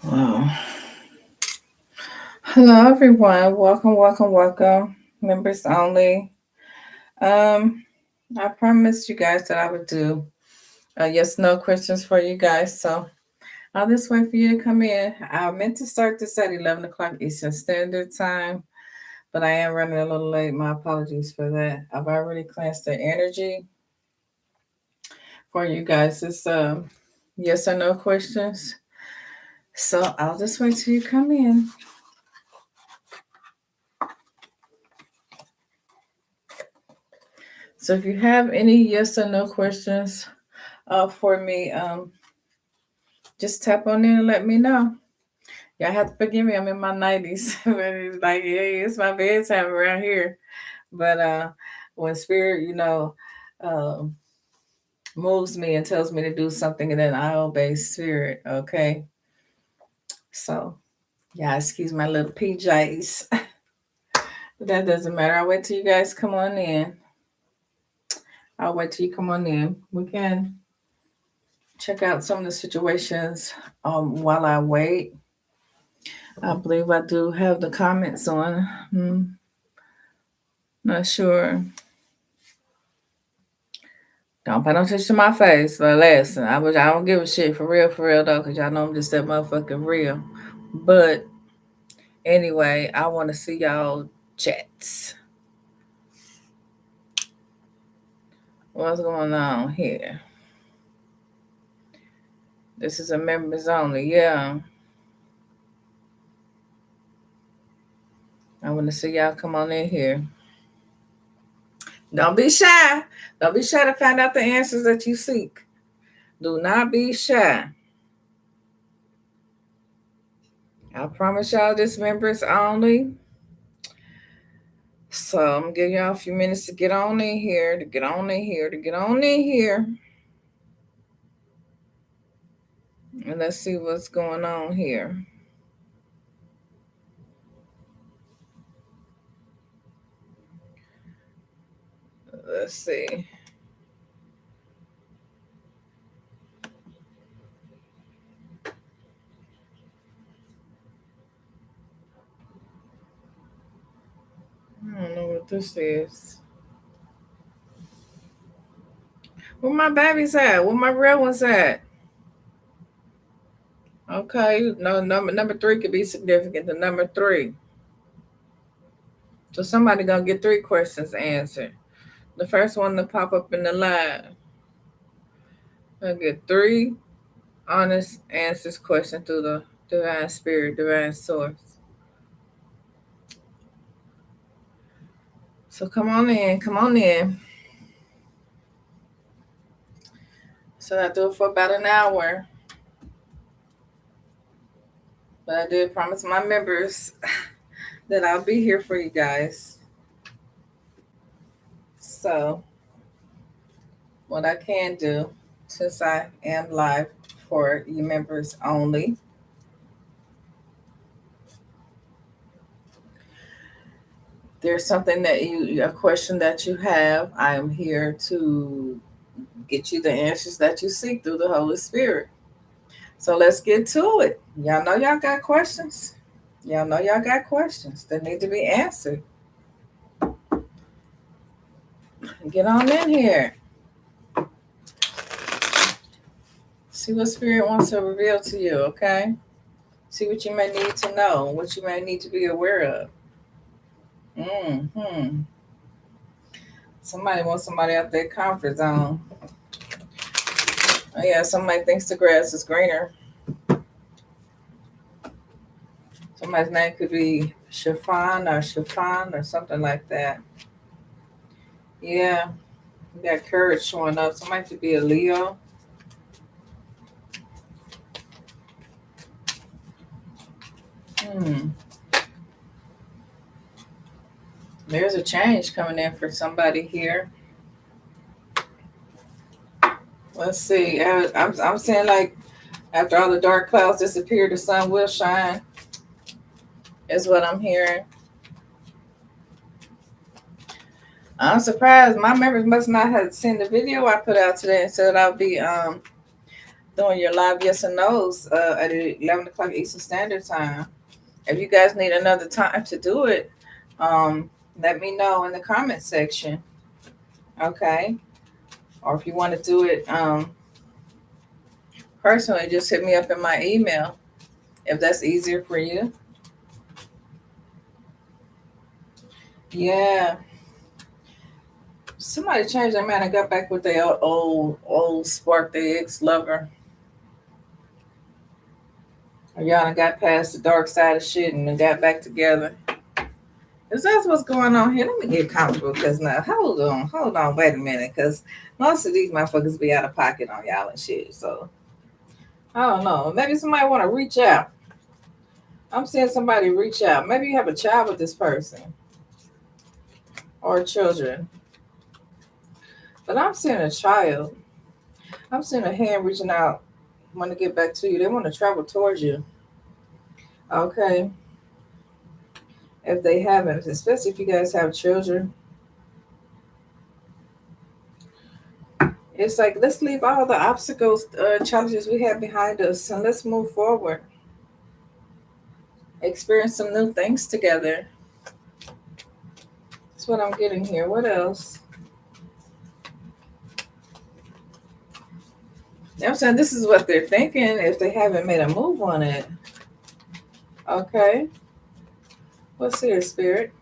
Wow. Hello, everyone. Welcome. Members only. I promised you guys that I would do yes, no questions for you guys. So I'll just wait for you to come in. I meant to start this at 11 o'clock Eastern Standard Time, but I am running a little late. My apologies for that. I've already cleansed the energy for you guys. It's yes or no questions. So I'll just wait till you come in. So if you have any yes or no questions for me, just tap on in and let me know. Y'all have to forgive me. I'm in my 90s. But it's like, hey, it's my bedtime around here. But when spirit, uh, moves me and tells me to do something, and then I obey spirit. Okay. So, yeah, excuse my little PJs. But that doesn't matter. I'll wait till you guys come on in. I'll wait till you come on in. We can check out some of the situations while I wait. I believe I do have the comments on. Not sure. Don't pay no attention to my face. But listen, I don't give a shit for real though, cause y'all know I'm just that motherfucking real. But anyway, I want to see y'all chats. What's going on here? This is a members only. Yeah, I want to see y'all come on in here. Don't be shy. Don't be shy to find out the answers that you seek. Do not be shy. I promise y'all this members only. So I'm giving y'all a few minutes to get on in here, to get on in here, to get on in here. And let's see what's going on here. Let's see. I don't know what this is. Where my babies at? Where my real ones at? Okay, no, number three could be significant. The number three. So somebody gonna get three questions answered. The first one to pop up in the live. I'll get three honest answers question through the divine spirit, divine source. So come on in, come on in. So I do it for about an hour. But I did promise my members that I'll be here for you guys. So what I can do, since I am live for you members only, there's something that a question that you have, I am here to get you the answers that you seek through the Holy Spirit. So let's get to it. Y'all know y'all got questions. Y'all know y'all got questions that need to be answered. Get on in here. See what Spirit wants to reveal to you, okay? See what you may need to know, what you may need to be aware of. Hmm. Somebody wants somebody out their comfort zone. Oh, yeah, somebody thinks the grass is greener. Somebody's name could be Chiffon or something like that. Yeah, you got courage showing up. Somebody could be a Leo. There's a change coming in for somebody here. Let's see. I'm saying like after all the dark clouds disappear, the sun will shine. Is what I'm hearing. I'm surprised. My members must not have seen the video I put out today and said I'll be doing your live yes and no's at 11 o'clock Eastern Standard Time. If you guys need another time to do it, let me know in the comment section. Okay. Or if you want to do it personally, just hit me up in my email if that's easier for you. Yeah. Somebody changed their mind and got back with their old spark, their ex-lover. Or y'all done got past the dark side of shit and then got back together. Is that what's going on here? Let me get comfortable because now, hold on, wait a minute. Because most of these motherfuckers be out of pocket on y'all and shit. So, I don't know. Maybe somebody want to reach out. I'm seeing somebody reach out. Maybe you have a child with this person or children. But I'm seeing a child. I'm seeing a hand reaching out, want to get back to you. They want to travel towards you. Okay. If they haven't, especially if you guys have children, it's like let's leave all the obstacles, challenges we have behind us, and let's move forward. Experience some new things together. That's what I'm getting here. What else? I'm saying this is what they're thinking if they haven't made a move on it. Okay. What's here, Spirit?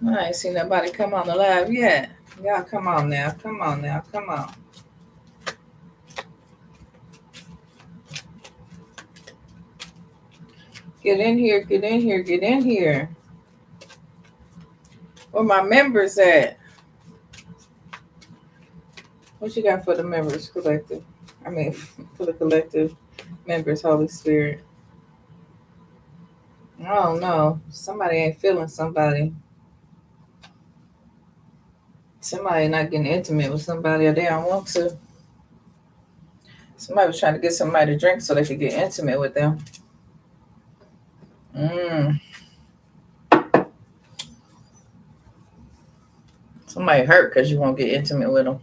I ain't seen nobody come on the live yet. Y'all come on now. Come on now. Come on. Get in here. Get in here. Get in here. Where my members at? What you got for the members collective? I mean, for the collective members, Holy Spirit. Oh no, somebody ain't feeling somebody. Somebody not getting intimate with somebody or they don't want to. Somebody was trying to get somebody to drink so they could get intimate with them. Somebody hurt because you won't get intimate with them.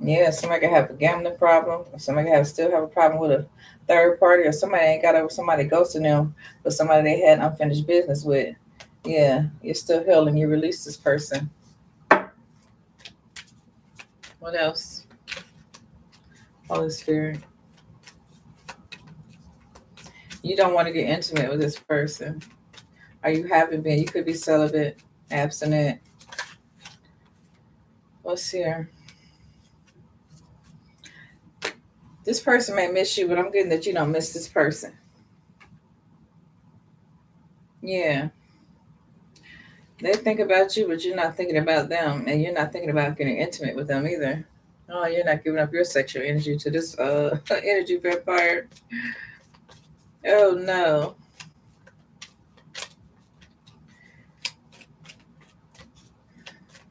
Yeah, somebody can have a gambling problem. Or somebody can still have a problem with a third party, or somebody ain't got over somebody ghosting them, but somebody they had unfinished business with. Yeah, you're still healing. You release this person. What else? Holy Spirit. You don't want to get intimate with this person. Or you haven't been. You could be celibate, abstinent. What's here? This person may miss you, but I'm getting that you don't miss this person. Yeah. They think about you, but you're not thinking about them, and you're not thinking about getting intimate with them either. Oh, you're not giving up your sexual energy to this energy vampire. Oh no.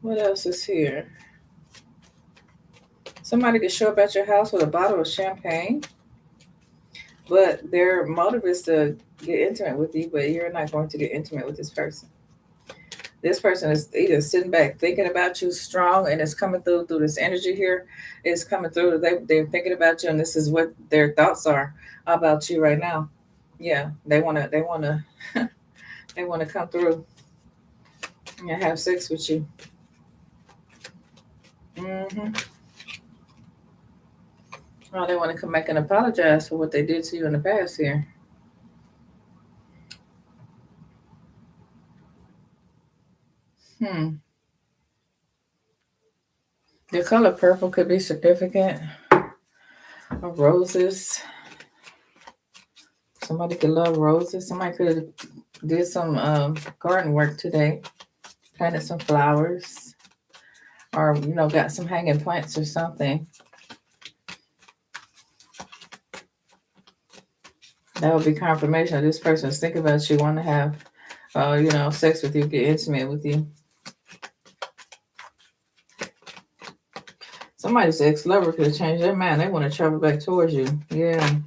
What else is here? Somebody could show up at your house with a bottle of champagne, but their motive is to get intimate with you, but you're not going to get intimate with this person. This person is either sitting back thinking about you strong, and it's coming through this energy here. It's coming through. They're thinking about you, and this is what their thoughts are about you right now. Yeah, they wanna they wanna come through and have sex with you. Mm-hmm. Oh, they want to come back and apologize for what they did to you in the past here. Hmm. The color purple could be significant. Of roses. Somebody could love roses. Somebody could have did some garden work today. Planted some flowers. Or, got some hanging plants or something. That would be confirmation of this person's thinking about you, want to have, sex with you, get intimate with you. Somebody's ex-lover could have changed their mind. They want to travel back towards you. Yeah.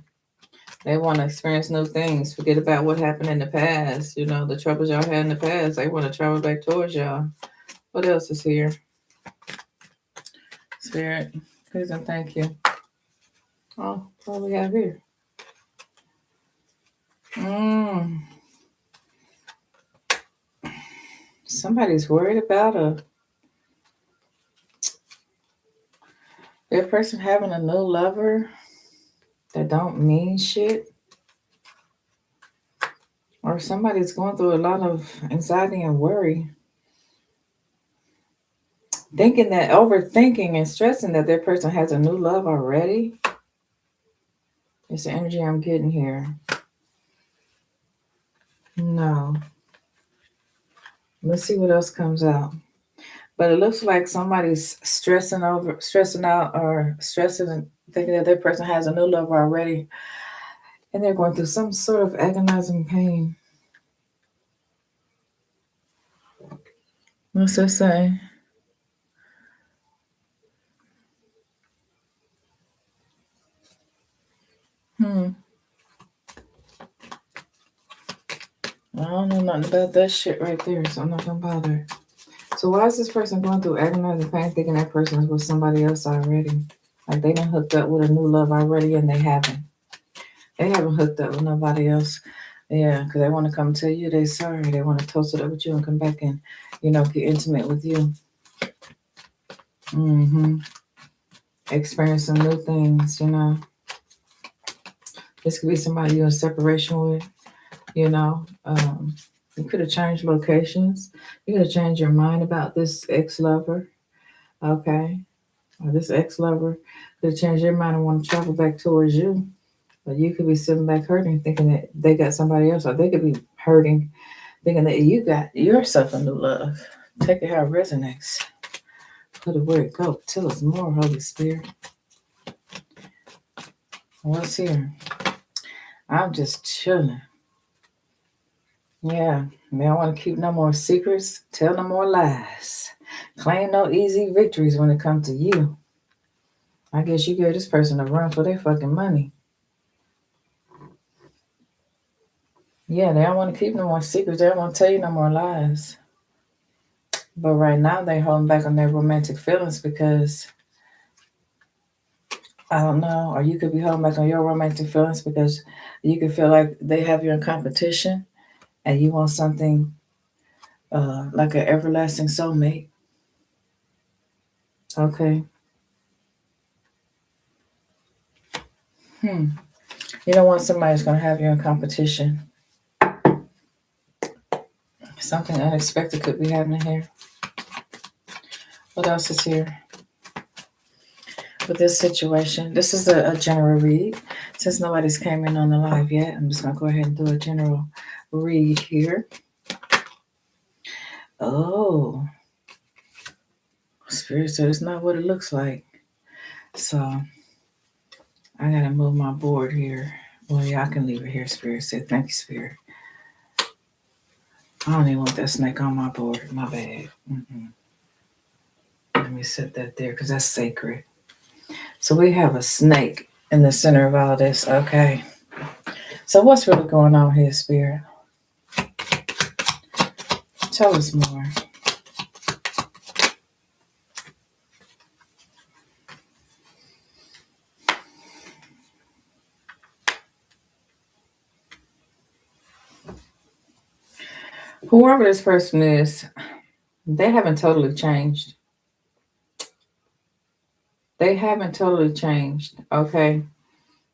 They want to experience new things. Forget about what happened in the past. The troubles y'all had in the past. They want to travel back towards y'all. What else is here? Spirit, please and thank you. Oh, what do we have here? Somebody's worried about their person having a new lover that don't mean shit. Or somebody's going through a lot of anxiety and worry. Overthinking and stressing that their person has a new love already. It's the energy I'm getting here. No. Let's see what else comes out. But it looks like somebody's stressing out, or stressing and thinking that their person has a new lover already. And they're going through some sort of agonizing pain. What's that saying? I don't know nothing about that shit right there, so I'm not gonna bother. So why is this person going through agonizing pain thinking that person is with somebody else already? Like they done hooked up with a new love already and they haven't. They haven't hooked up with nobody else. Yeah, because they want to come tell you they're sorry. They want to toast it up with you and come back and, get intimate with you. Experience some new things, This could be somebody you're in separation with, You could have changed locations. You could have changed your mind about this ex-lover. Okay. Or this ex-lover could have changed your mind and want to travel back towards you. But you could be sitting back hurting, thinking that they got somebody else, or they could be hurting, thinking that you got yourself a new love. Take it how it resonates. Put it where it goes. Tell us more, Holy Spirit. What's here? I'm just chilling. Yeah, they don't want to keep no more secrets, tell no more lies, claim no easy victories when it comes to you. I guess you gave this person a run for their fucking money. Yeah, they don't want to keep no more secrets. They don't want to tell you no more lies. But right now, they're holding back on their romantic feelings because, I don't know, or you could be holding back on your romantic feelings because you could feel like they have you in competition and you want something like an everlasting soulmate. Okay. You don't want somebody who's going to have you in competition. Something unexpected could be happening here. What else is here? With this situation, this is a general read. Since nobody's came in on the live yet, I'm just going to go ahead and do a general read here. Oh. Spirit said it's not what it looks like. So, I got to move my board here. Well, yeah, I can leave it here, Spirit said. Thank you, Spirit. I don't even want that snake on my board. My bad. Let me set that there because that's sacred. So we have a snake in the center of all this. Okay. So what's really going on here, Spirit? Tell us more. Whoever this person is, they haven't totally changed. They haven't totally changed, okay?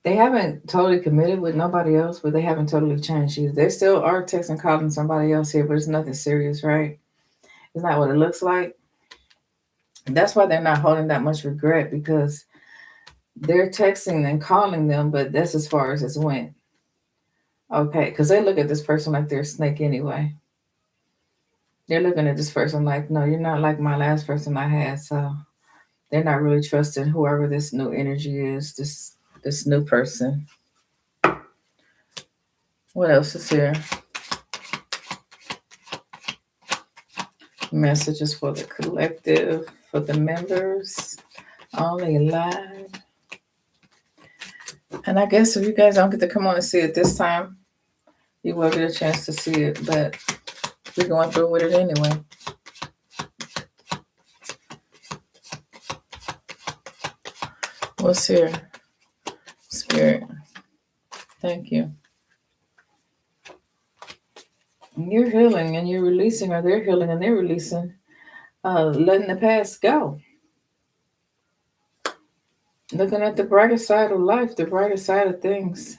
They haven't totally committed with nobody else, but they haven't totally changed either. They still are texting, calling somebody else here, but it's nothing serious, right? It's not what it looks like. That's why they're not holding that much regret, because they're texting and calling them, but that's as far as it's went. Okay, because they look at this person like they're a snake anyway. They're looking at this person like, no, you're not like my last person I had, so they're not really trusting whoever this new energy is, this new person. What else is here? Messages for the collective, for the members, only live. And I guess if you guys don't get to come on and see it this time, you will get a chance to see it, but we're going through with it anyway. What's here? Spirit. Thank you. You're healing and you're releasing, or they're healing and they're releasing. Letting the past go. Looking at the brighter side of life, the brighter side of things.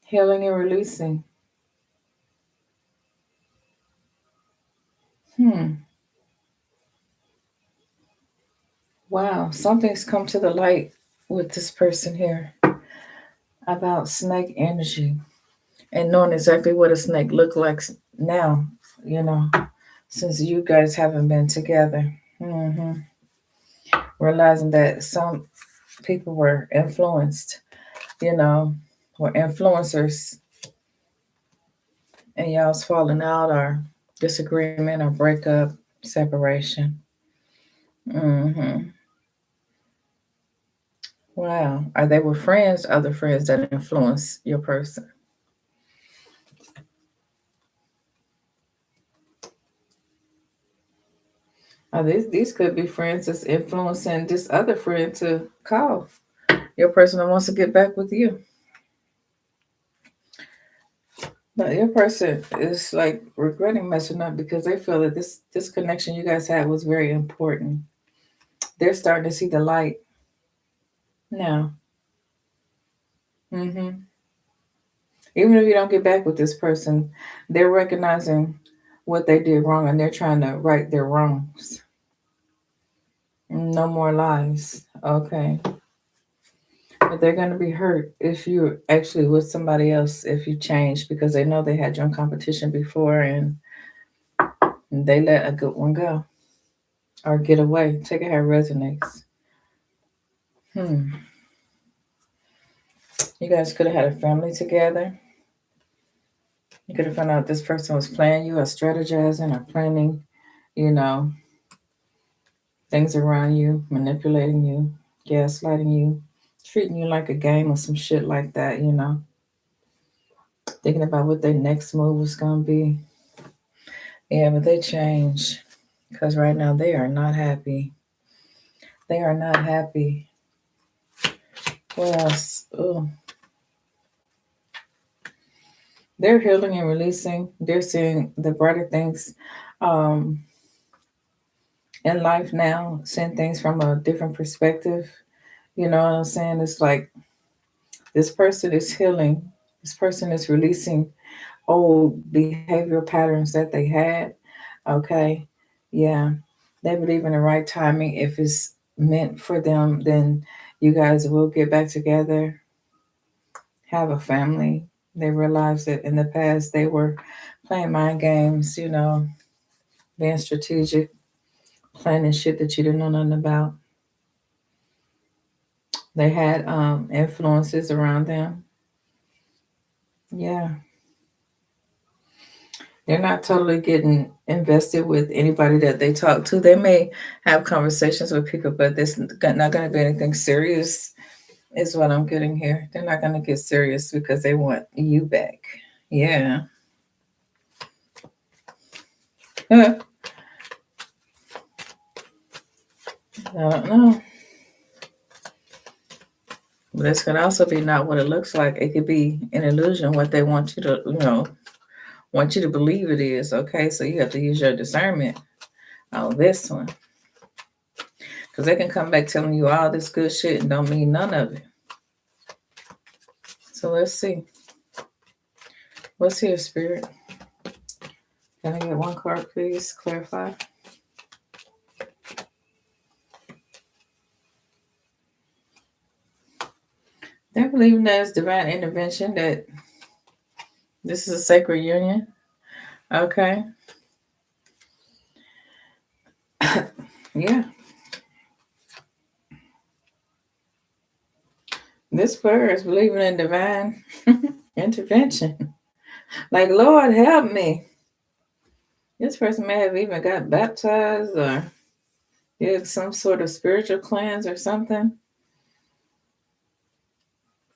Healing and releasing. Hmm. Wow. Something's come to the light with this person here about snake energy and knowing exactly what a snake look like now, you know, since you guys haven't been together. Realizing that some people were influenced, you know, were influencers, and y'all's falling out or disagreement or breakup, separation. hmm Wow. Are they were friends, other friends that influence your person? These could be friends that's influencing this other friend to call your person that wants to get back with you. But your person is like regretting messing up because they feel that this connection you guys had was very important. They're starting to see the light now. hmm Even if you don't get back with this person, they're recognizing what they did wrong and they're trying to right their wrongs. No more lies. Okay. But they're going to be hurt if you're actually with somebody else, if you change, because they know they had you in competition before and they let a good one go or get away. Take it how it resonates. Hmm. You guys could have had a family together. You could have found out this person was playing you or strategizing or planning, you know, things around you, manipulating you, gaslighting you, treating you like a game or some shit like that, you know, thinking about what their next move was going to be. Yeah, but they change because right now they are not happy. They are not happy. What else? Oh, they're healing and releasing. They're seeing the brighter things um, in life now, seeing things from a different perspective. You know what I'm saying? It's like this person is healing. This person is releasing old behavioral patterns that they had. Okay. Yeah. They believe in the right timing. If it's meant for them, then you guys will get back together, have a family. They realize that in the past they were playing mind games, you know, being strategic, planning shit that you didn't know nothing about. They had influences around them. Yeah. They're not totally getting invested with anybody that they talk to. They may have conversations with people, but it's not going to be anything serious, is what I'm getting here. They're not going to get serious because they want you back. Yeah. I don't know. But this could also be not what it looks like. It could be an illusion, what they want you to, want you to believe it is. Okay, so you have to use your discernment on this one. Because they can come back telling you all this good shit and don't mean none of it. So let's see. What's here, Spirit? Can I get one card, please? Clarify. They're believing that it's divine intervention, that this is a sacred union. Okay. Yeah. This prayer is believing in divine intervention. Like, Lord, help me. This person may have even got baptized or did some sort of spiritual cleanse or something.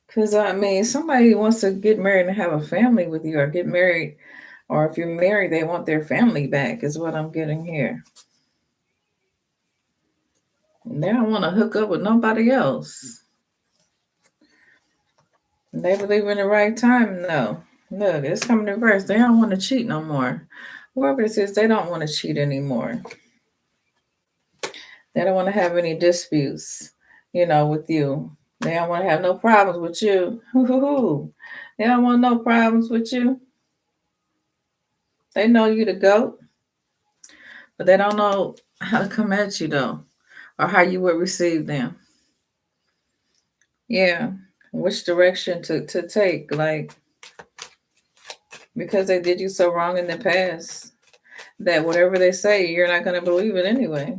Because, I mean, somebody wants to get married and have a family with you or get married, or if you're married, they want their family back, is what I'm getting here. They don't want to hook up with nobody else. They believe in the right time. No. Look, it's coming in reverse. They don't want to cheat no more. Whoever this is, they don't want to cheat anymore. They don't want to have any disputes, with you. They don't want to have no problems with you. They don't want no problems with you. They know you the goat, but they don't know how to come at you though, or how you would receive them. Yeah, which direction to take, like because they did you so wrong in the past that whatever they say, you're not gonna believe it anyway.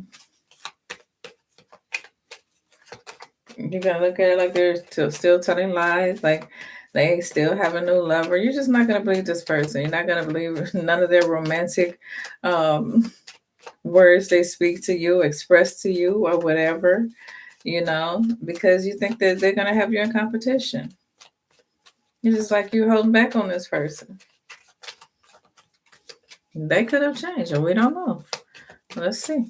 You're gonna look at it like they're still telling lies, like they still have a new lover. You're just not gonna believe this person. You're not gonna believe none of their romantic um, words they speak to you, express to you, or whatever. Because you think that they're gonna have you in competition. It's just like you're holding back on this person. They could have changed, or we don't know. Let's see.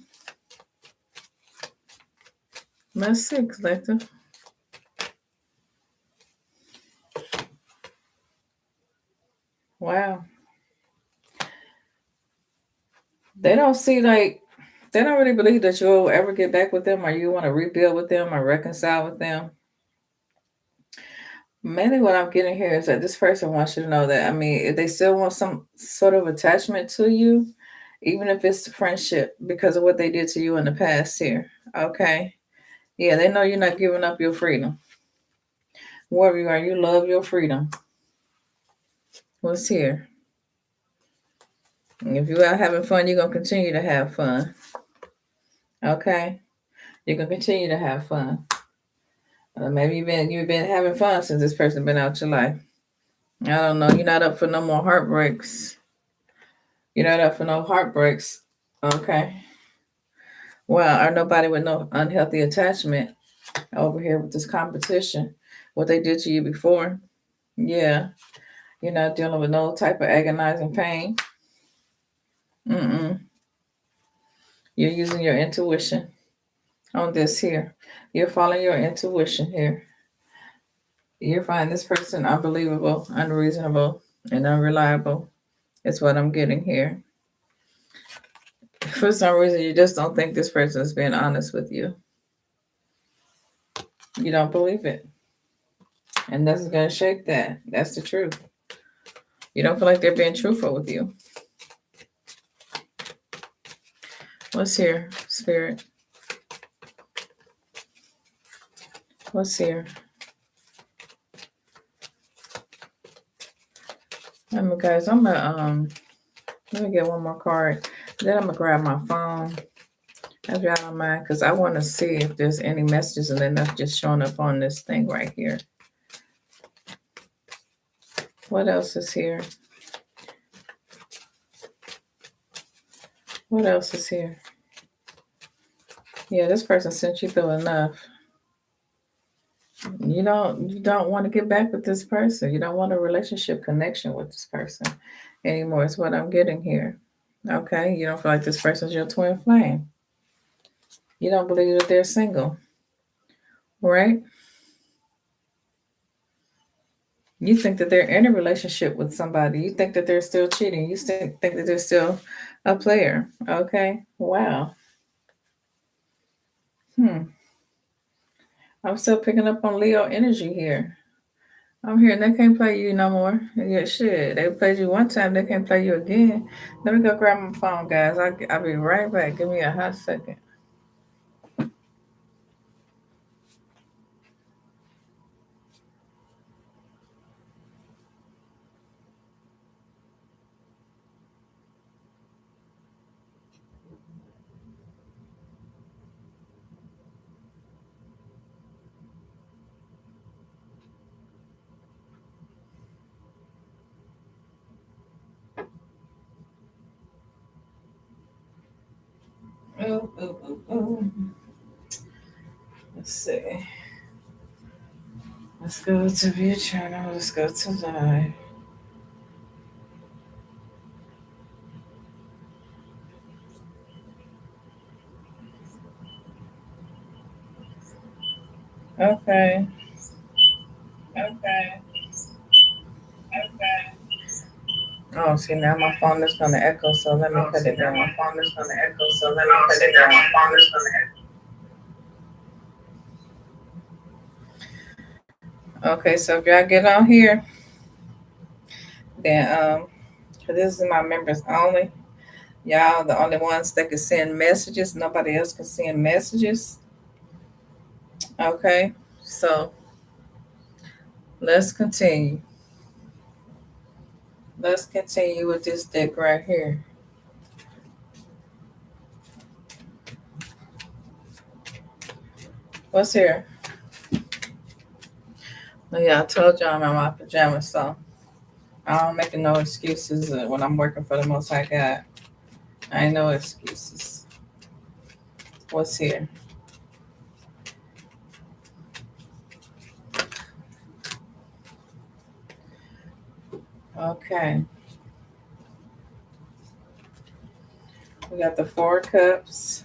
Let's see, collective. Wow. They don't see like they don't really believe that you'll ever get back with them or you want to rebuild with them or reconcile with them. Mainly what I'm getting here is that this person wants you to know that, I mean, if they still want some sort of attachment to you, even if it's friendship because of what they did to you in the past here. Okay. Yeah, they know you're not giving up your freedom. Wherever you are, you love your freedom. What's here? If you're out having fun, you're going to continue to have fun. Okay. You're going to continue to have fun. Maybe you've been having fun since this person been out your life. I don't know. You're not up for no more heartbreaks. You're not up for no heartbreaks. Okay. Well, or nobody with no unhealthy attachment over here with this competition. What they did to you before. Yeah. You're not dealing with no type of agonizing pain. Mm-mm. You're using your intuition on this here. You're following your intuition here. You're finding this person unbelievable, unreasonable, and unreliable. Is what I'm getting here. For some reason, you just don't think this person is being honest with you. You don't believe it. And this is going to shake that. That's the truth. You don't feel like they're being truthful with you. What's here, Spirit? What's here? Guys, let me get one more card. Then I'm gonna grab my phone. If y'all don't mind, because I want to see if there's any messages and enough just showing up on this thing right here. What else is here? What else is here? Yeah, this person sent you through enough. You don't want to get back with this person. You don't want a relationship connection with this person anymore. Is what I'm getting here. Okay, you don't feel like this person's your twin flame. You don't believe that they're single, right? You think that they're in a relationship with somebody. You think that they're still cheating. You think that they're still a player. Okay. Wow. I'm still picking up on Leo energy here. I'm here and they can't play you no more. Yeah, shit. They played you one time, they can't play you again. Let me go grab my phone, guys. I'll be right back. Give me a hot second. Oh, oh, oh, oh. Let's see. Let's go to view channel. Let's go to live. Okay. Okay. Okay. Oh, see, now my phone is going to echo, so let me Oh, cut see, it now my down. phone is going to echo, so let me cut it down. My phone is going to Okay, so if y'all get on here, then 'cause this is my members only. Y'all the only ones that can send messages. Nobody else can send messages. Okay, so let's continue. Let's continue with this deck right here. What's here? Well, yeah, I told y'all I'm in my pajamas, so I don't make no excuses when I'm working for the Most High God. I ain't no excuses. What's here? Okay, we got the Four Cups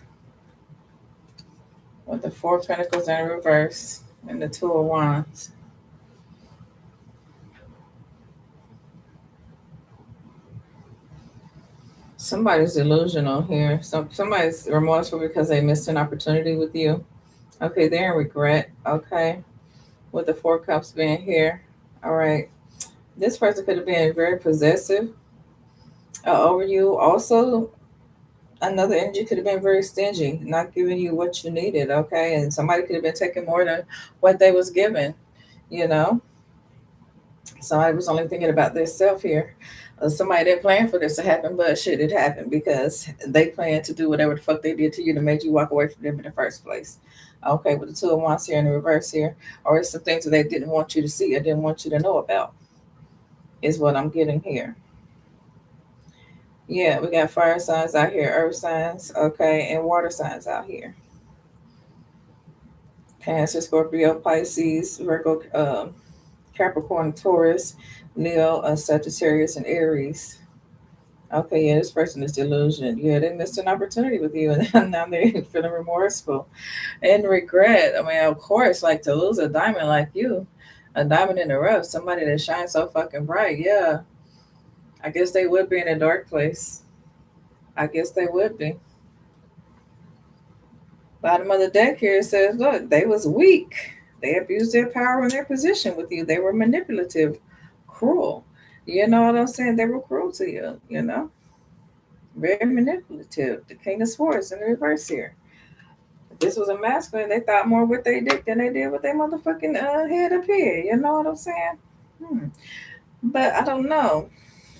with the Four Pentacles in reverse and the Two of Wands. Somebody's delusional here. Somebody's remorseful because they missed an opportunity with you. Okay, they're in regret. Okay, with the Four Cups being here. All right, this person could have been very possessive over you. Also, another energy could have been very stingy, not giving you what you needed. Okay, and somebody could have been taking more than what they was given. You know, somebody was only thinking about their self here. Somebody didn't plan for this to happen, but shit, it happened because they planned to do whatever the fuck they did to you to make you walk away from them in the first place. Okay, with the Two of Wands here in the reverse here, or it's some things that they didn't want you to see or didn't want you to know about, is what I'm getting here. Yeah, we got fire signs out here, earth signs, okay, and water signs out here. Cancer, Scorpio, Pisces, Virgo, Capricorn, Taurus, Leo, Sagittarius, and Aries. Okay, yeah, this person is delusional. Yeah, they missed an opportunity with you, and now they're feeling remorseful and regret. I mean, of course, like to lose a diamond like you, a diamond in the rough, somebody that shines so fucking bright. Yeah, I guess they would be in a dark place. I guess they would be. Bottom of the deck here says, look, they was weak. They abused their power and their position with you. They were manipulative, cruel. You know what I'm saying? They were cruel to you, you know? Very manipulative. The King of Swords in reverse here. If this was a masculine, they thought more with their dick than they did with their motherfucking head up here. You know what I'm saying? Hmm. But I don't know.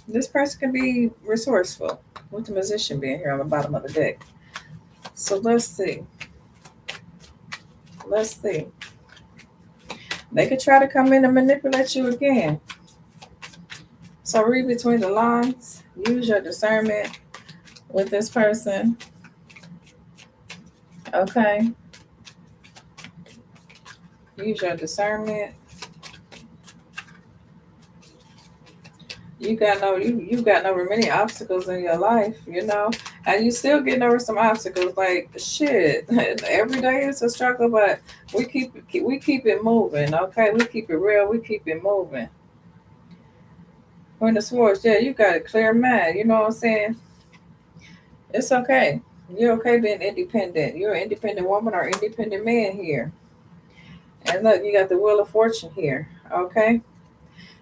This person can be resourceful with the musician being here on the bottom of the deck. So let's see. Let's see. They could try to come in and manipulate you again. So read between the lines. Use your discernment with this person. Okay. Use your discernment. You got over many obstacles in your life, you know, and you still getting over some obstacles. Like shit, every day is a struggle, but we keep it moving. Okay, we keep it real. We keep it moving. When the swords, yeah, you got a clear mind. You know what I'm saying? It's okay. You're okay being independent. You're an independent woman or independent man here. And look, you got the wheel of fortune here. Okay.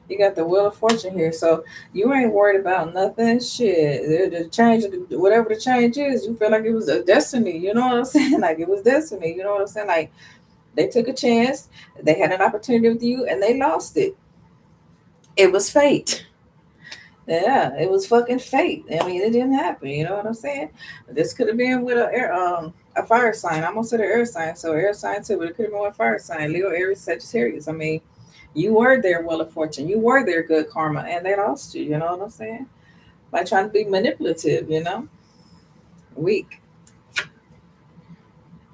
You got the wheel of fortune here, so you ain't worried about nothing. Shit, the change, whatever the change is, you feel like it was a destiny. You know what I'm saying? Like it was destiny. You know what I'm saying? Like they took a chance, they had an opportunity with you, and they lost it. It was fate. Yeah, it was fucking fate. I mean, it didn't happen. You know what I'm saying? This could have been with a fire sign. I almost said an air sign, so air sign too, but it could have been with a fire sign. Leo, Aries, Sagittarius. I mean, you were their wheel of fortune. You were their good karma, and they lost you. You know what I'm saying? By trying to be manipulative. You know, weak.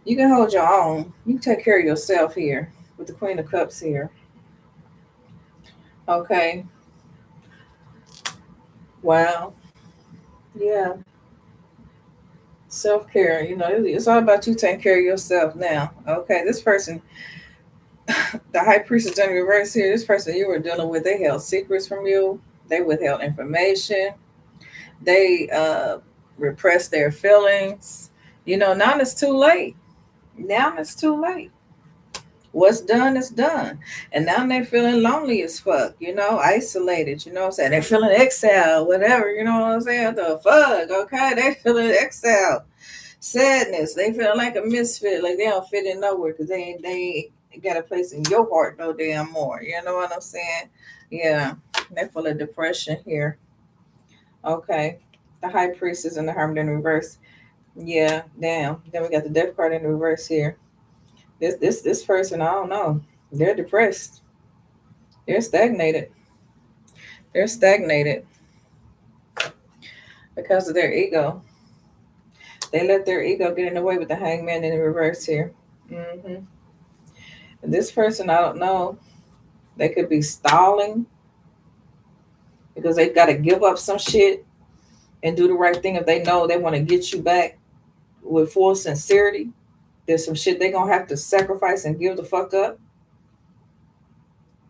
You can hold your own. You can take care of yourself here with the Queen of Cups here. Okay. Wow. Yeah. Self care. You know, it's all about you taking care of yourself now. Okay. This person The high priestess in reverse here, this person you were dealing with, they held secrets from you. They withheld information. They repressed their feelings. Now it's too late. Now it's too late. What's done is done. And now they're feeling lonely as fuck, isolated, you know what I'm saying? They're feeling exiled, whatever, you know what I'm saying? The fuck, okay? They feeling exiled. Sadness. They feel like a misfit, like they don't fit in nowhere because they ain't got a place in your heart no damn more. You know what I'm saying? Yeah. They're full of depression here. Okay. The high priestess and the hermit in reverse. Yeah, damn. Then we got the death card in reverse here. This person, I don't know. They're depressed. They're stagnated. They're stagnated because of their ego. They let their ego get in the way with the hangman in the reverse here. hmm This person, I don't know. They could be stalling because they got to give up some shit and do the right thing if they know they want to get you back with full sincerity. There's some shit they gonna have to sacrifice and give the fuck up.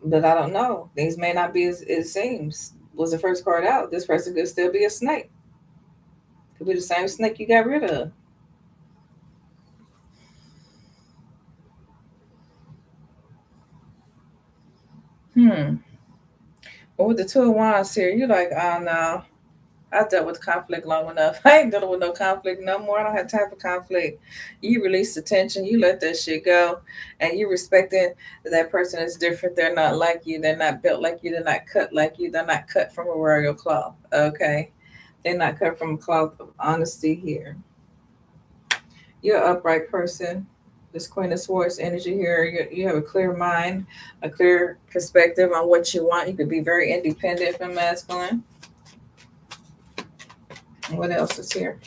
But I don't know. Things may not be as it seems. Was the first card out? This person could still be a snake. Could be the same snake you got rid of. Hmm. But with the two of wands here, you're like, oh no, I dealt with conflict long enough. I ain't dealing with no conflict no more. I don't have time for conflict. You release the tension, you let that shit go, and you respecting that person is different. They're not like you. They're not built like you. They're not cut like you. They're not cut from a royal cloth. Okay, they're not cut from a cloth of honesty here. You're an upright person. This Queen of Swords energy here. You have a clear mind, a clear perspective on what you want. You could be very independent from masculine. What else is here?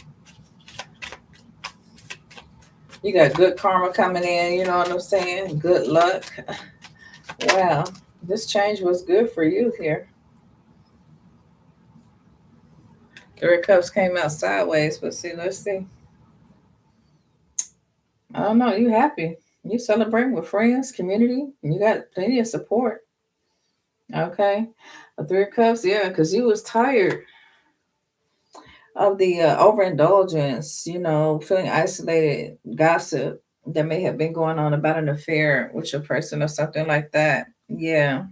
You got good karma coming in, you know what I'm saying? Good luck. Wow. This change was good for you here. The Red Cups came out sideways, but see, let's see. I don't know. You happy. You celebrating with friends, community. You got plenty of support. Okay. The Three of Cups, yeah, because you was tired of the overindulgence, feeling isolated, gossip that may have been going on about an affair with your person or something like that. Yeah.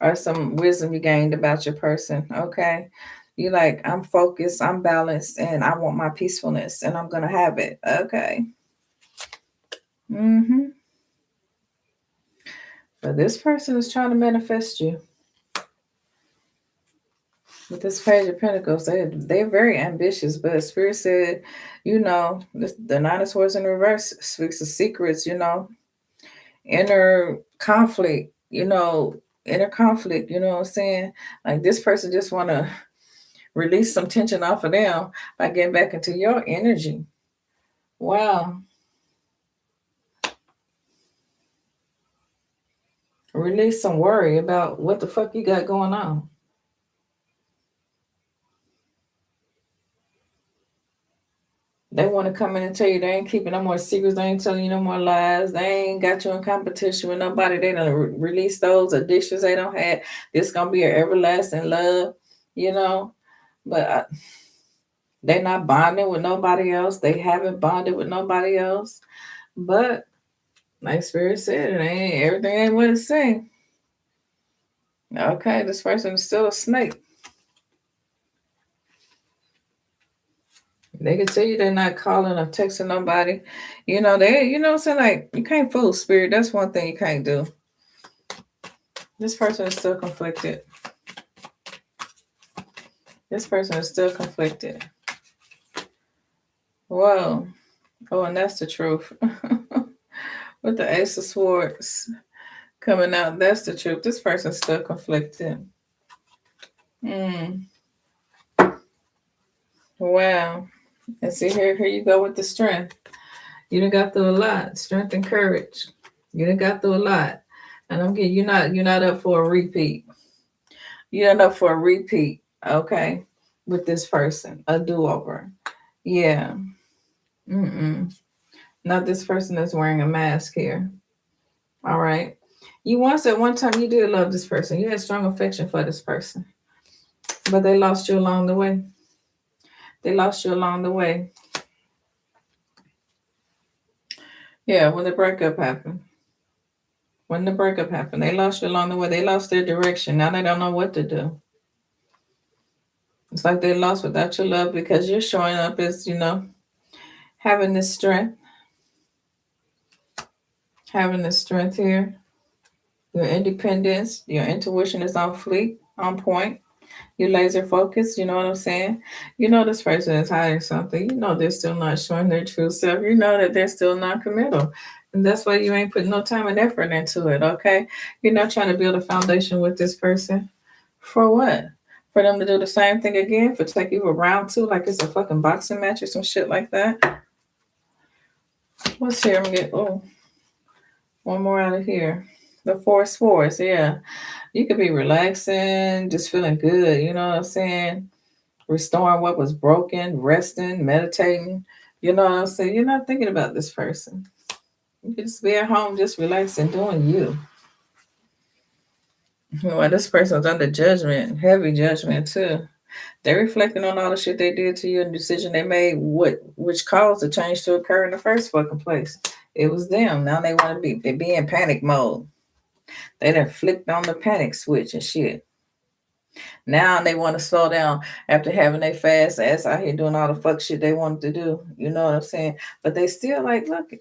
Or some wisdom you gained about your person. Okay. You like, I'm focused, I'm balanced, and I want my peacefulness, and I'm going to have it. Okay. Mm-hmm. But this person is trying to manifest you. With this Page of Pentacles, they're very ambitious, but Spirit said, the Nine of Swords in reverse speaks of secrets, inner conflict, inner conflict, you know what I'm saying? Like this person just want to release some tension off of them by getting back into your energy. Wow. Release some worry about what the fuck you got going on. They want to come in and tell you they ain't keeping no more secrets. They ain't telling you no more lies. They ain't got you in competition with nobody. They don't release those addictions they don't have. This gonna be an everlasting love, you know. But they're not bonding with nobody else. They haven't bonded with nobody else. But like Spirit said, everything ain't what it say. Okay, this person is still a snake. They can tell you they're not calling or texting nobody. What I'm saying? Like, you can't fool Spirit. That's one thing you can't do. This person is still conflicted. This person is still conflicted. Whoa. Oh, and that's the truth. With the Ace of Swords coming out, that's the truth. This person's still conflicted. Wow. And see, here you go with the strength. You done got through a lot. Strength and courage. You done got through a lot. And I'm getting you're not up for a repeat. You're not up for a repeat, okay, with this person. A do-over. Yeah. Mm-mm. Not this person that's wearing a mask here. All right. You once at one time you did love this person. You had strong affection for this person, but they lost you along the way. They lost you along the way. Yeah, when the breakup happened. When the breakup happened, they lost you along the way. They lost their direction. Now they don't know what to do. It's like they lost without your love because you're showing up as, having this strength, having this strength here. Your independence, your intuition is on fleek, on point. You laser focused, you know what I'm saying? You know this person is hiding something. You know they're still not showing their true self. You know that they're still non-committal. And that's why you ain't putting no time and effort into it, okay? You're not trying to build a foundation with this person. For what? For them to do the same thing again? For take you around too, like it's a fucking boxing match or some shit like that? What's here? I'm gonna get one more out of here. The four swords, yeah. You could be relaxing, just feeling good, you know what I'm saying? Restoring what was broken, resting, meditating. You know what I'm saying? You're not thinking about this person. You can just be at home, just relaxing, doing you. Well, this person's under judgment, heavy judgment too. They're reflecting on all the shit they did to you and the decision they made, which caused the change to occur in the first fucking place. It was them. Now they want to be in panic mode. They done flipped on the panic switch and shit. Now they want to slow down after having their fast ass out here doing all the fuck shit they wanted to do. You know what I'm saying? But they still like, look,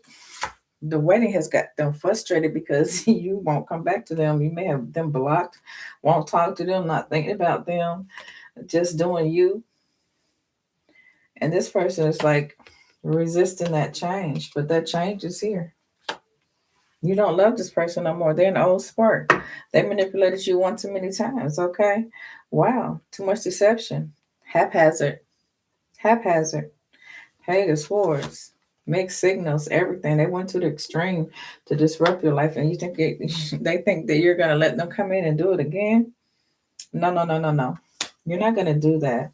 the wedding has got them frustrated because you won't come back to them. You may have them blocked, won't talk to them, not thinking about them, just doing you. And this person is like resisting that change, but that change is here. You don't love this person no more. They're an old spark. They manipulated you one too many times, okay? Wow, too much deception. Haphazard. Haphazard. Page of Swords. Mixed signals, everything. They went to the extreme to disrupt your life, and you think they think that you're gonna let them come in and do it again? No, no, no, no, no. You're not gonna do that.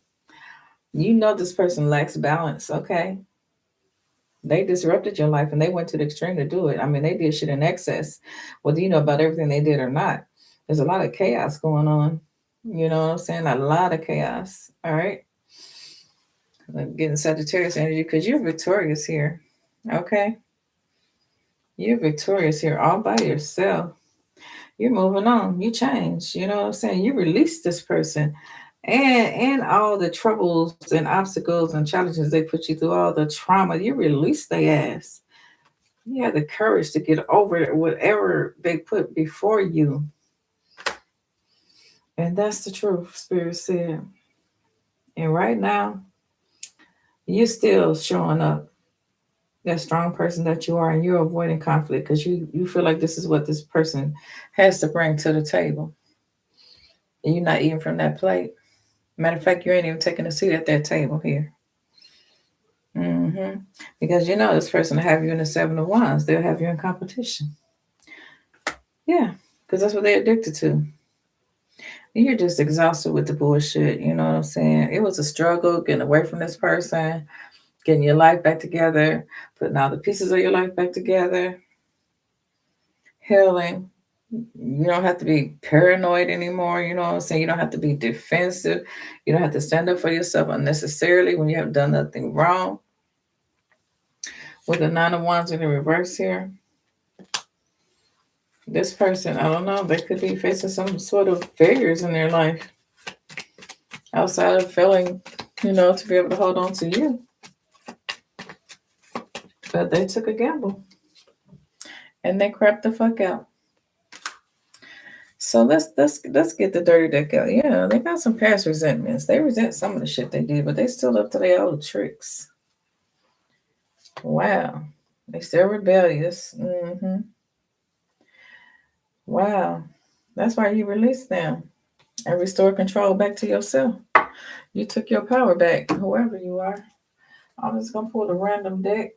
You know this person lacks balance, okay? They disrupted your life and they went to the extreme to do it. I mean, they did shit in excess. Whether you know about everything they did or not, there's a lot of chaos going on. You know what I'm saying? A lot of chaos. All right. I'm getting Sagittarius energy because you're victorious here. Okay. You're victorious here all by yourself. You're moving on. You change. You know what I'm saying? You release this person. And all the troubles and obstacles and challenges they put you through, all the trauma, you release their ass. You have the courage to get over whatever they put before you. And that's the truth, Spirit said. And right now, you're still showing up that strong person that you are, and you're avoiding conflict because you feel like this is what this person has to bring to the table. And you're not eating from that plate. Matter of fact, you ain't even taking a seat at that table here. Mm-hmm. Because you know this person will have you in the Seven of Wands. They'll have you in competition. Yeah, because that's what they're addicted to. You're just exhausted with the bullshit. You know what I'm saying? It was a struggle getting away from this person, getting your life back together, putting all the pieces of your life back together, healing. You don't have to be paranoid anymore. You know what I'm saying? You don't have to be defensive. You don't have to stand up for yourself unnecessarily when you have done nothing wrong. With the Nine of Wands in the reverse here, this person, I don't know, they could be facing some sort of failures in their life outside of failing, to be able to hold on to you. But they took a gamble and they crapped the fuck out. So let's get the dirty deck out. Yeah, they got some past resentments. They resent some of the shit they did, but they still up to their old tricks. Wow, they still rebellious. Mm-hmm. Wow, that's why you release them and restore control back to yourself. You took your power back, whoever you are. I'm just gonna pull a random deck.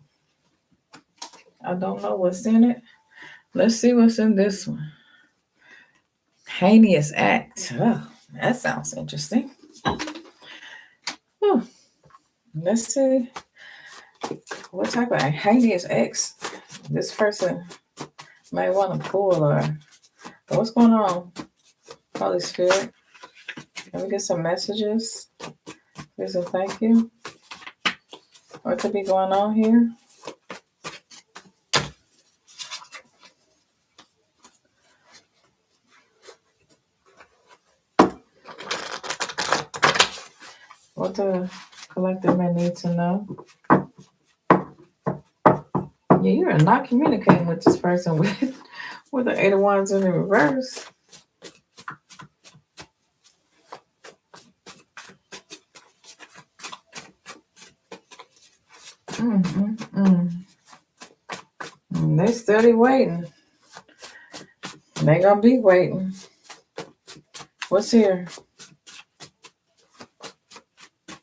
I don't know what's in it. Let's see what's in this one. Heinous act. Oh, that sounds interesting. Whew. Let's see what type of heinous acts this person Might want to pull or what's going on? Holy Spirit. Let me get some messages. Please and thank you. What could be going on here? What the collective may need to know? Yeah, you are not communicating with this person with the Eight of Wands in the reverse. They steady waiting. They gonna be waiting. What's here?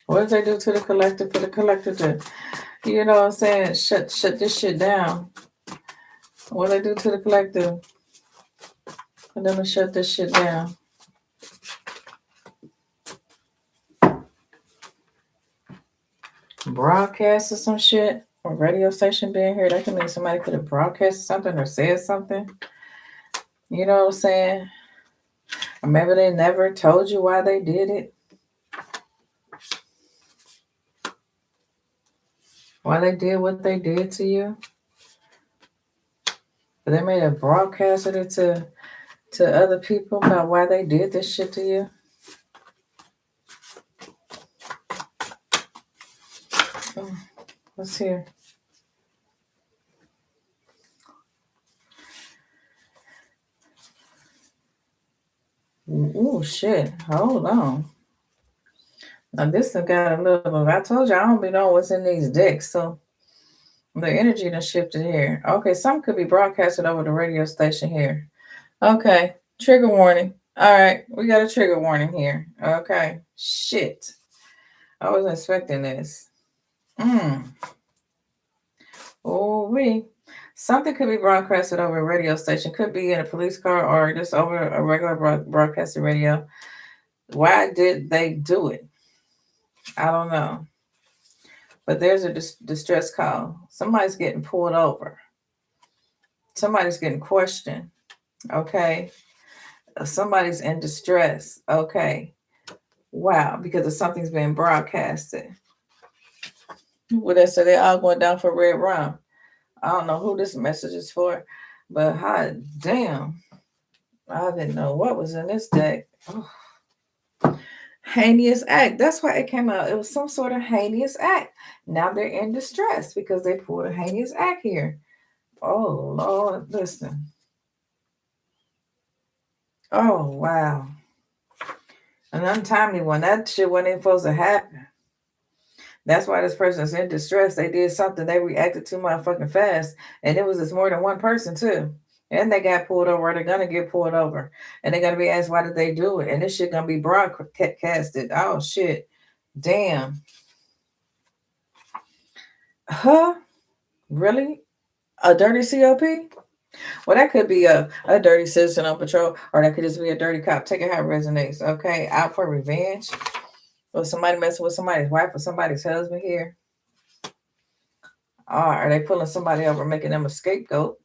What did they do to the collective for the collective to, you know what I'm saying, shut this shit down? What did they do to the collective for them to shut this shit down? Broadcast or some shit? Or radio station being here, that can mean somebody could have broadcasted something or said something. You know what I'm saying? Or maybe they never told you why they did it. Why they did what they did to you. But they may have broadcasted it to other people about why they did this shit to you. What's here? Ooh, shit. Hold on. Now, this has got a little... I told you I don't be knowing what's in these decks, so the energy done shifted here. Okay, some could be broadcasted over the radio station here. Okay, trigger warning. All right, we got a trigger warning here. Okay, shit. I wasn't expecting this. Oh, something could be broadcasted over a radio station. Could be in a police car or just over a regular broadcasted radio. Why did they do it? I don't know. But there's a distress call. Somebody's getting pulled over. Somebody's getting questioned. Okay. Somebody's in distress. Okay. Wow. Because of something's being broadcasted. Well, they say they're all going down for red rum. I don't know who this message is for, but hot damn. I didn't know what was in this deck. Oh. Heinous act. That's why it came out. It was some sort of heinous act. Now they're in distress because they pulled a heinous act here. Oh, Lord, listen. Oh, wow. An untimely one. That shit wasn't even supposed to happen. That's why this person's in distress. They did something. They reacted too motherfucking fast. And it was just more than one person, too. And they got pulled over. They're going to get pulled over. And they're going to be asked, why did they do it? And this shit going to be broadcasted. Oh, shit. Damn. Huh? Really? A dirty COP? Well, that could be a dirty citizen on patrol, or that could just be a dirty cop. Take it how it resonates, okay? Out for revenge. Or somebody messing with somebody's wife or somebody's husband here. Or are they pulling somebody over, making them a scapegoat?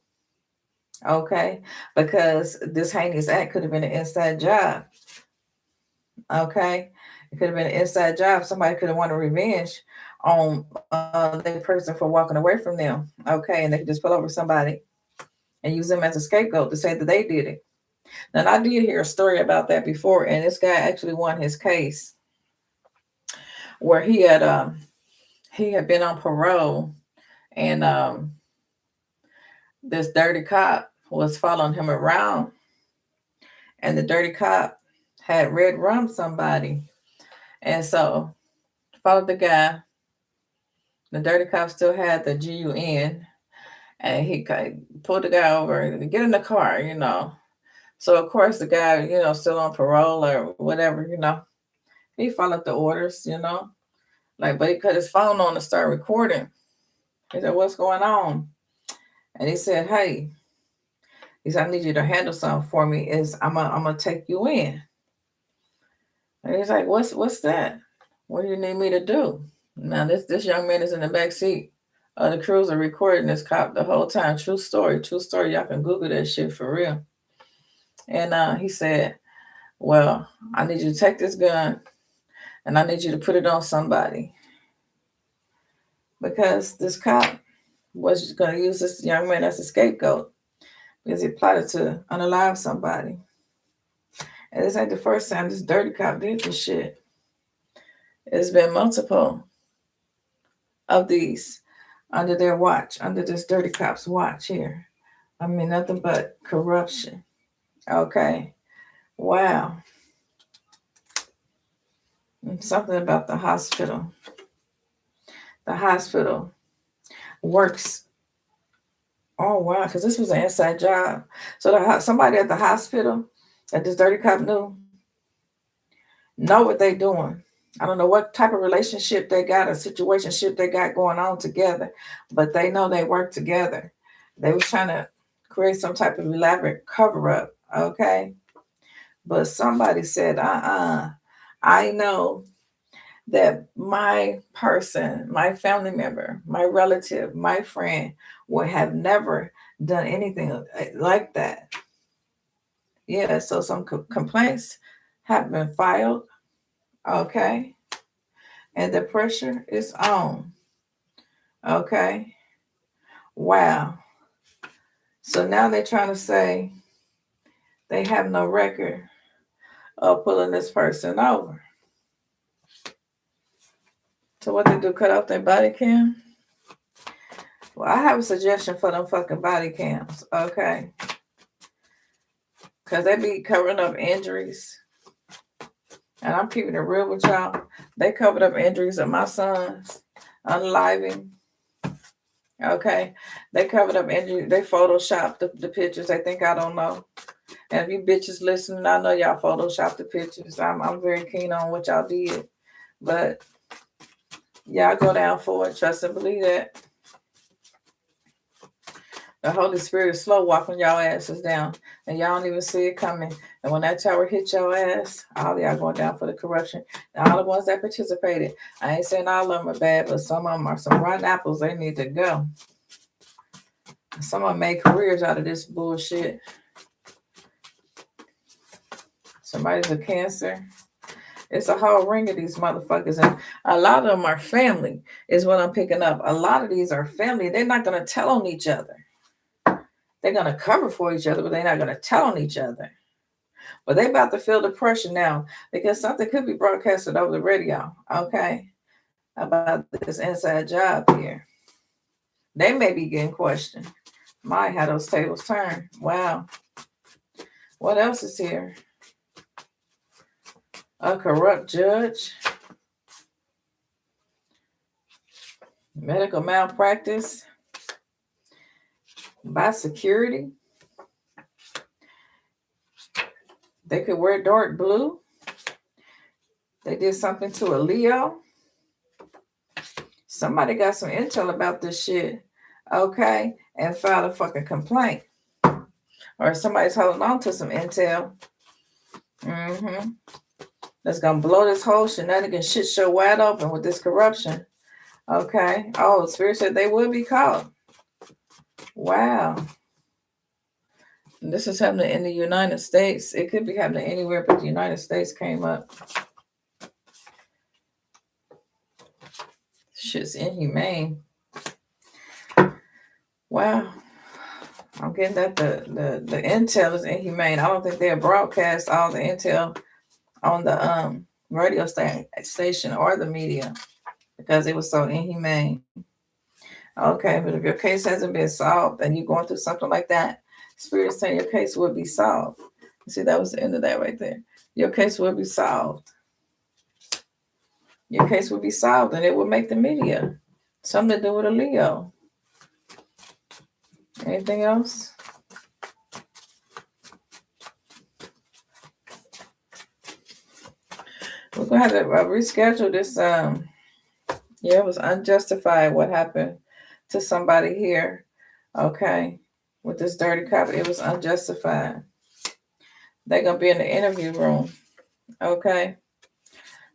Okay? Because this heinous act could have been an inside job. Okay? It could have been an inside job. Somebody could have wanted revenge on that person for walking away from them. Okay? And they could just pull over somebody and use them as a scapegoat to say that they did it. Now, I did hear a story about that before, and this guy actually won his case where he had been on parole, and this dirty cop was following him around, and the dirty cop had red rum somebody, and so followed the guy. The dirty cop still had the GUN, and he pulled the guy over, get in the car, you know. So of course the guy, you know, still on parole or whatever, you know, he followed the orders, you know, like, but he cut his phone on to start recording. He said, "What's going on?" And he said, "Hey," he said, "I need you to handle something for me. I'm gonna take you in." And he's like, "What's that? What do you need me to do?" Now this young man is in the back seat The cruiser recording this cop the whole time. True story. True story. Y'all can Google that shit for real. And he said, well, I need you to take this gun and I need you to put it on somebody. Because this cop was going to use this young man as a scapegoat because he plotted to unalive somebody. And this ain't the first time this dirty cop did this shit. It's been multiple of these under their watch, under this dirty cop's watch here. I mean, nothing but corruption. Okay. Wow. And something about the hospital. The hospital works. Oh, wow. Because this was an inside job. So somebody at the hospital that this dirty cop know what they doing. I don't know what type of relationship they got, a situationship they got going on together, but they know they work together. They was trying to create some type of elaborate cover up, okay? But somebody said, I know that my person, my family member, my relative, my friend would have never done anything like that. Yeah, so some complaints have been filed, okay? And the pressure is on, okay? Wow. So now they're trying to say they have no record of pulling this person over. So what they do, cut off their body cam? Well, I have a suggestion for them fucking body cams, okay? Because they be covering up injuries. And I'm keeping it real with y'all. They covered up injuries of my sons, unaliving. Okay? They covered up injuries. They photoshopped the pictures. They think I don't know. And if you bitches listening, I know y'all photoshopped the pictures. I'm very keen on what y'all did. But y'all go down for it. Trust and believe that. The Holy Spirit is slow walking y'all asses down. And y'all don't even see it coming. And when that tower hit your ass, all y'all going down for the corruption. And all the ones that participated, I ain't saying all of them are bad, but some of them are some rotten apples. They need to go. Some of them made careers out of this bullshit. Somebody's a cancer. It's a whole ring of these motherfuckers. And a lot of them are family, is what I'm picking up. A lot of these are family. They're not going to tell on each other. They're going to cover for each other, but they're not going to tell on each other. But they about to feel the pressure now because something could be broadcasted over the radio, okay, about this inside job here. They may be getting questioned. Might have those tables turned. Wow. What else is here? A corrupt judge. Medical malpractice by security. They could wear dark blue. They did something to a Leo. Somebody got some intel about this shit, okay, and filed a fucking complaint. Or somebody's holding on to some intel. That's gonna blow this whole shenanigan shit show wide open with this corruption. Okay. Oh, the Spirit said they will be caught. Wow. This is happening in the United States. It could be happening anywhere, but the United States came up. Shit's inhumane. Wow. I'm getting that the intel is inhumane. I don't think they'll broadcast all the intel on the radio station or the media because it was so inhumane. Okay, but if your case hasn't been solved and you're going through something like that, Spirit saying your case will be solved. See, that was the end of that right there. Your case will be solved. Your case will be solved and it will make the media. Something to do with a Leo. Anything else? We're going to have to reschedule this. Yeah, it was unjustified what happened to somebody here. Okay. With this dirty cop, it was unjustified. They're going to be in the interview room. Okay.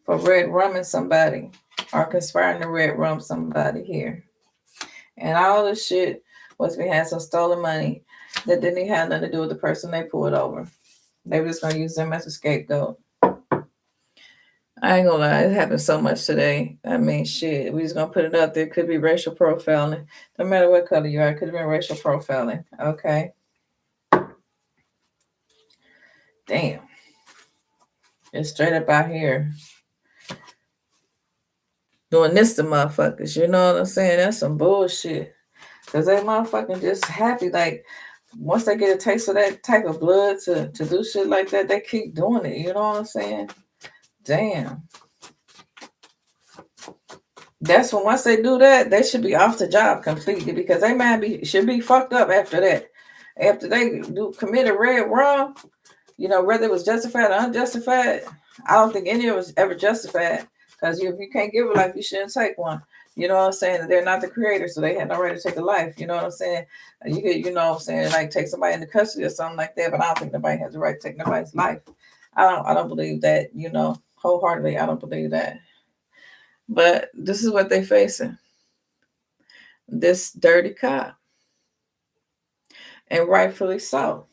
For red rumming somebody or conspiring to red rum somebody here. And all this shit was behind some stolen money that didn't even have nothing to do with the person they pulled over. They were just gonna use them as a scapegoat. I ain't gonna lie, it happened so much today. I mean, shit, we just gonna put it up there. It could be racial profiling. No matter what color you are, it could have been racial profiling. Okay. Damn. Just straight up out here doing this to motherfuckers. You know what I'm saying? That's some bullshit. Cause they motherfucking just happy. Like once they get a taste of that type of blood to do shit like that, they keep doing it. You know what I'm saying? Damn. That's when once they do that, they should be off the job completely because they should be fucked up after that. After they do commit a red wrong, whether it was justified or unjustified, I don't think any of it was ever justified. Because if you can't give a life, you shouldn't take one. You know what I'm saying? They're not the creator, so they had no right to take a life. You know what I'm saying? You could, like take somebody into custody or something like that, but I don't think nobody has the right to take nobody's life. I don't believe that, wholeheartedly. I don't believe that. But this is what they're facing. This dirty cop. And rightfully so.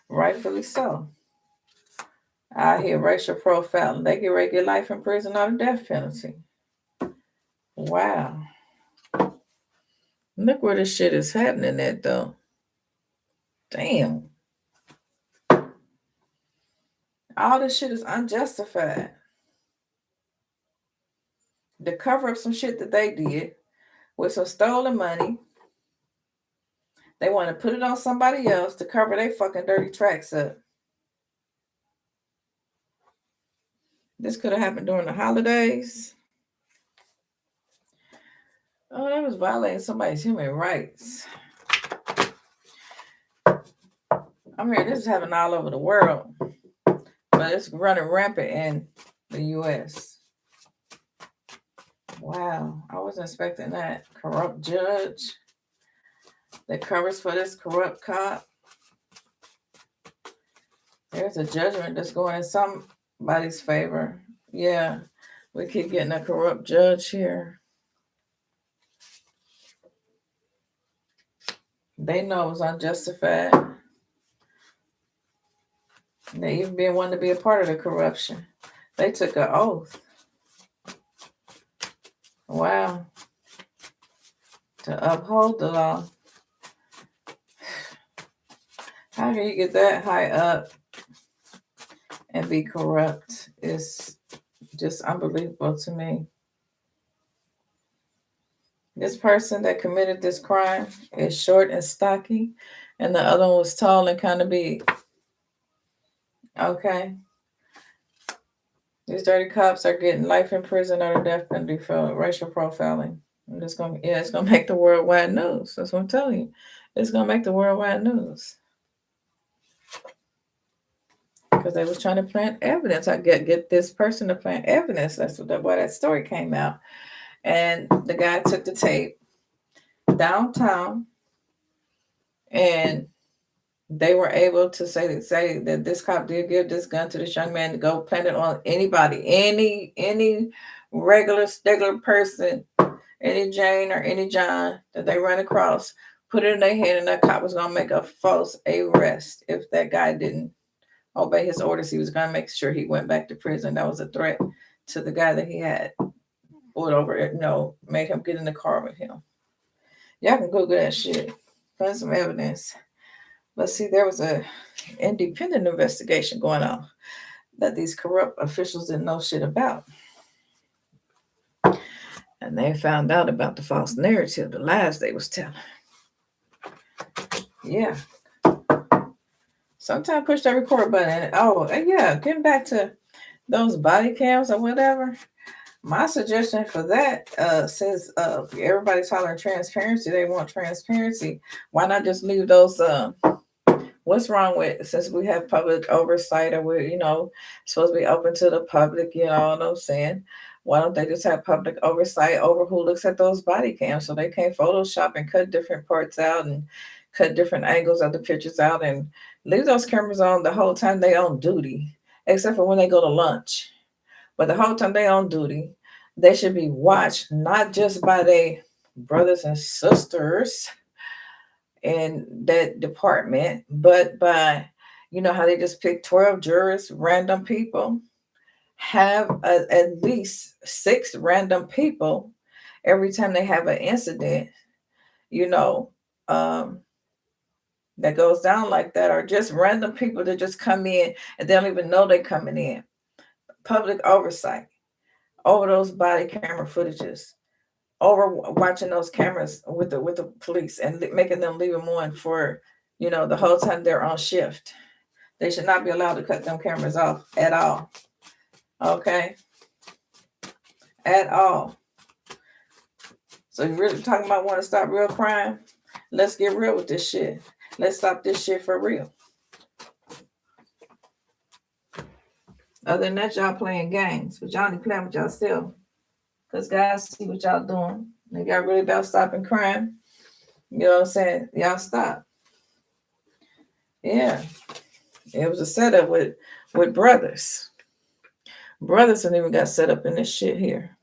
Rightfully so. Out here, racial profiling. They get ready to get life in prison or the death penalty. Wow. Look where this shit is happening at, though. Damn. All this shit is unjustified. To cover up some shit that they did with some stolen money. They want to put it on somebody else to cover their fucking dirty tracks up. This could have happened during the holidays. Oh, that was violating somebody's human rights. I mean, this is happening all over the world, but it's running rampant in the U.S. Wow, I wasn't expecting that. Corrupt judge that covers for this corrupt cop. There's a judgment that's going in somebody's favor. Yeah, we keep getting a corrupt judge here. They know it was unjustified. They even been wanting to be a part of the corruption. They took an oath. Wow. To uphold the law. How can you get that high up and be corrupt? It's just unbelievable to me. This person that committed this crime is short and stocky, and the other one was tall and kind of big. Okay. These dirty cops are getting life in prison or the death penalty for racial profiling. It's gonna make the worldwide news. That's what I'm telling you. It's gonna make the worldwide news. Because they was trying to plant evidence. I get this person to plant evidence. That's why that story came out. And the guy took the tape downtown, and they were able to say that this cop did give this gun to this young man to go plant it on anybody, any regular person, any Jane or any John that they run across, put it in their hand, and that cop was gonna make a false arrest if that guy didn't obey his orders. He was gonna make sure he went back to prison. That was a threat to the guy that he had pulled over, made him get in the car with him. Y'all can Google that shit. Find some evidence. But see, there was a independent investigation going on that these corrupt officials didn't know shit about. And they found out about the false narrative, the lies they was telling. Yeah. Sometimes push that record button. Oh, yeah, getting back to those body cams or whatever. My suggestion for that, since everybody's hollering transparency, they want transparency. Why not just leave those? What's wrong with, since we have public oversight, or we're supposed to be open to the public? You know what I'm saying? Why don't they just have public oversight over who looks at those body cams, so they can't Photoshop and cut different parts out and cut different angles of the pictures out and leave those cameras on the whole time they on duty, except for when they go to lunch. But the whole time they on duty, they should be watched not just by brothers and sisters in that department, but by, you know how they just pick 12 jurors, random people, have at least 6 random people every time they have an incident, you know, um, that goes down like that, or just random people that just come in and they don't even know they're coming in. Public oversight over those body camera footages, over watching those cameras with the police and making them leave them on for, you know, the whole time they're on shift. They should not be allowed to cut them cameras off at all. Okay, at all. So you really talking about want to stop real crime? Let's get real with this shit. Let's stop this shit for real. Other than that, y'all playing games, but y'all need to play with yourself. Because guys see what y'all doing. If y'all really about stopping crime, you know what I'm saying? Y'all stop. Yeah. It was a setup with brothers. Brothers don't even got set up in this shit here.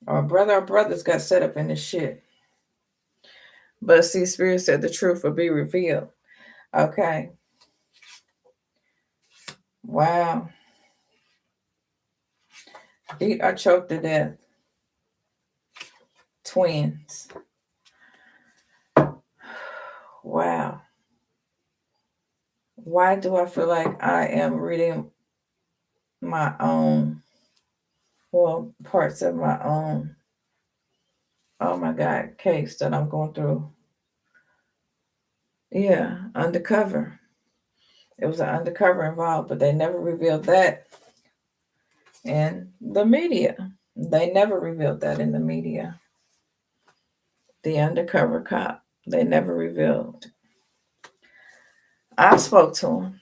Or brothers got set up in this shit. But see, Spirit said the truth will be revealed. Okay. Wow. Beat or choked to death. Twins. Wow. Why do I feel like I am reading my own, well, parts of my own, oh my God, case that I'm going through? Yeah, undercover. It was an undercover involved, but they never revealed that in the media. They never revealed that in the media. The undercover cop, they never revealed. I spoke to him,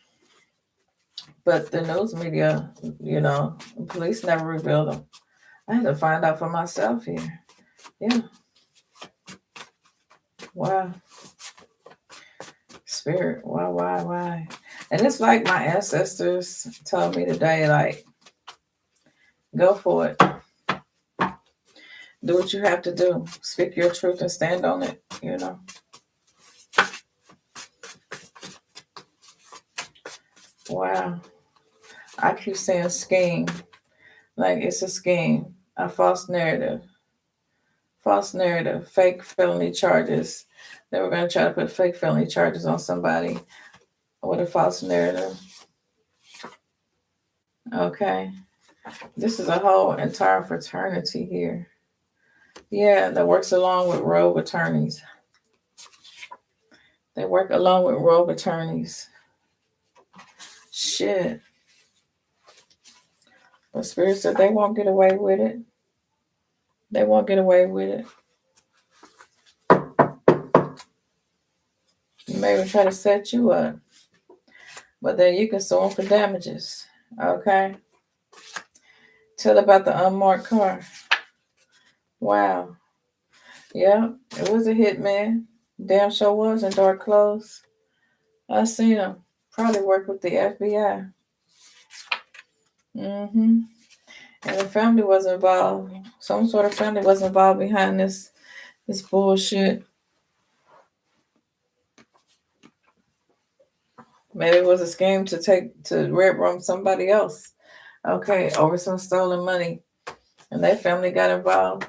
but the news media, you know, the police never revealed them. I had to find out for myself here. Yeah. Wow. Spirit, why? And it's like my ancestors told me today, like, go for it. Do what you have to do. Speak your truth and stand on it, you know. Wow. I keep saying scheme. Like it's a scheme, a false narrative. False narrative, fake felony charges. They were going to try to put fake felony charges on somebody with a false narrative. Okay. This is a whole entire fraternity here. Yeah, that works along with rogue attorneys. They work along with rogue attorneys. Shit. But Spirit said they won't get away with it. They won't get away with it. Maybe try to set you up. But then you can sue them for damages. Okay? Tell about the unmarked car. Wow. Yeah, it was a hitman. Damn sure was in dark clothes. I seen him. Probably worked with the FBI. Mm-hmm. And the family was involved. Some sort of family was involved behind this bullshit. Maybe it was a scheme to red room somebody else. Okay, over some stolen money. And their family got involved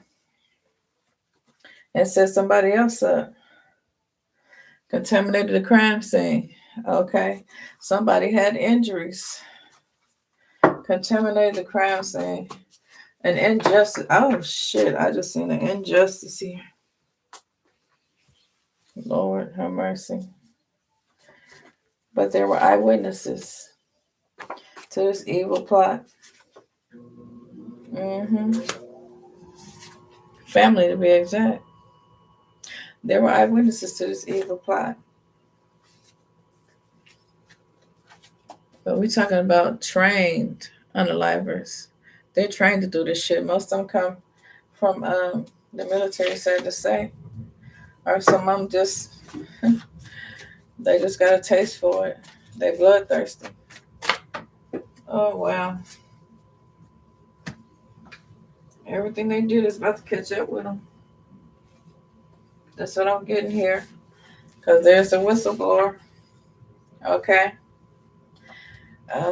and set somebody else up. Contaminated the crime scene. Okay. Somebody had injuries. Contaminated the crime scene. An injustice. Oh shit. I just seen an injustice here. Lord have mercy. But there were eyewitnesses to this evil plot. Mm-hmm. Family to be exact. There were eyewitnesses to this evil plot. But we're talking about trained unalivers. They're trained to do this shit. Most of them come from the military, sad to say. Or some of them just, they just got a taste for it. They bloodthirsty. Oh, wow. Everything they did is about to catch up with them. That's what I'm getting here. Because there's a whistleblower. Okay.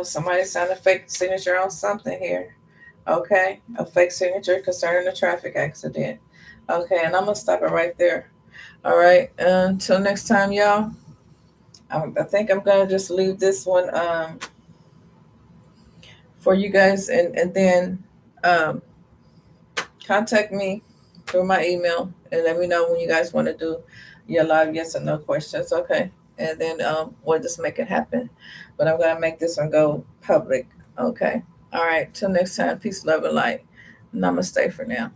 Somebody signed a fake signature on something here. Okay. A fake signature concerning a traffic accident. Okay. And I'm going to stop it right there. All right. Until next time, y'all. I think I'm going to just leave this one for you guys. And then um, contact me through my email and let me know when you guys want to do your live yes or no questions. Okay. And then we'll just make it happen. But I'm going to make this one go public. Okay. All right. Till next time. Peace, love, and light. Namaste for now.